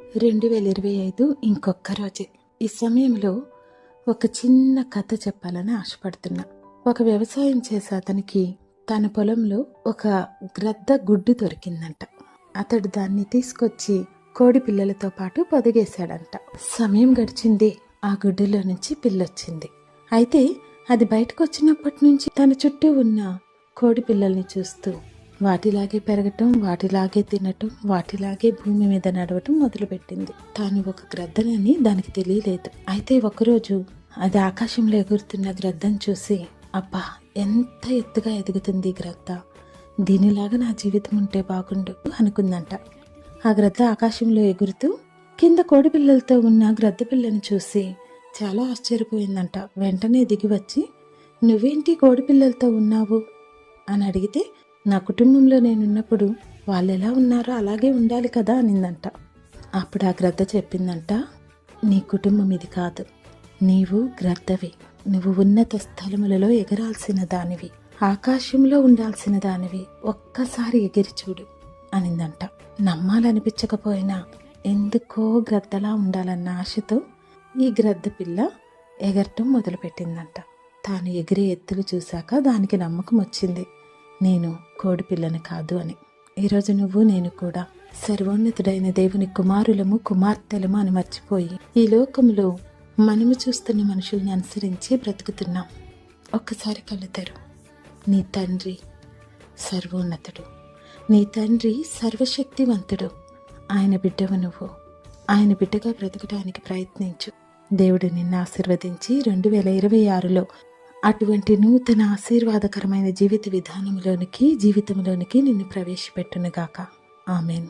2025 ఇంకొక్క రోజే. ఈ సమయంలో ఒక చిన్న కథ చెప్పాలని ఆశపడుతున్నా. ఒక వ్యవసాయం చేసే అతనికి తన పొలంలో ఒక గ్రద్ద గుడ్డు దొరికిందంట. అతడు దాన్ని తీసుకొచ్చి కోడి పిల్లలతో పాటు పొదిగేశాడంట. సమయం గడిచింది. ఆ గుడ్డులో నుంచి పిల్లొచ్చింది. అయితే అది బయటకు వచ్చినప్పటి నుంచి తన చుట్టూ ఉన్న కోడి పిల్లల్ని చూస్తూ వాటిలాగే పెరగటం, వాటిలాగే తినటం, వాటిలాగే భూమి మీద నడవటం మొదలుపెట్టింది. తాను ఒక గ్రద్దనని దానికి తెలియలేదు. అయితే ఒకరోజు అది ఆకాశంలో ఎగురుతున్న గ్రద్దను చూసి, అబ్బా ఎంత ఎత్తుగా ఎదుగుతుంది ఈ గ్రద్ద, దీనిలాగా నా జీవితం ఉంటే బాగుండు అనుకుందంట. ఆ గ్రద్ద ఆకాశంలో ఎగురుతూ కింద కోడి పిల్లలతో ఉన్న గ్రద్ద పిల్లని చూసి చాలా ఆశ్చర్యపోయిందంట. వెంటనే దిగి వచ్చి, నువ్వేంటి కోడి పిల్లలతో ఉన్నావు అని అడిగితే, నా కుటుంబంలో నేనున్నప్పుడు వాళ్ళు ఎలా ఉన్నారో అలాగే ఉండాలి కదా అనిందంట. అప్పుడు ఆ గ్రద్ద చెప్పిందంట, నీ కుటుంబం ఇది కాదు, నీవు గ్రద్దవి, నువ్వు ఉన్నత స్థలములలో ఎగరాల్సిన దానివి, ఆకాశంలో ఉండాల్సిన దానివి, ఒక్కసారి ఎగిరి చూడు అనిందంట. నమ్మాలనిపించకపోయినా ఎందుకో గ్రద్దలా ఉండాలన్న ఆశతో ఈ గ్రద్ద పిల్ల ఎగరటం మొదలుపెట్టిందంట. తాను ఎగిరే ఎత్తులు చూశాక దానికి నమ్మకం వచ్చింది, నేను కోడి పిల్లని కాదు అని. ఈరోజు నువ్వు నేను కూడా సర్వోన్నతుడైన దేవుని కుమారులము కుమార్తెలము అని మర్చిపోయి ఈ లోకంలో మనము చూస్తున్న మనుషుల్ని అనుసరించి బ్రతుకుతున్నాం. ఒక్కసారి కళ్ళు తెరు. నీ తండ్రి సర్వోన్నతుడు, నీ తండ్రి సర్వశక్తివంతుడు. ఆయన బిడ్డవు నువ్వు. ఆయన బిడ్డగా బ్రతకడానికి ప్రయత్నించు. దేవుడు నిన్ను ఆశీర్వదించి 2026లో అటువంటి నూతన ఆశీర్వాదకరమైన జీవితంలోనికి నిన్ను ప్రవేశపెట్టునుగాక. ఆమెన్.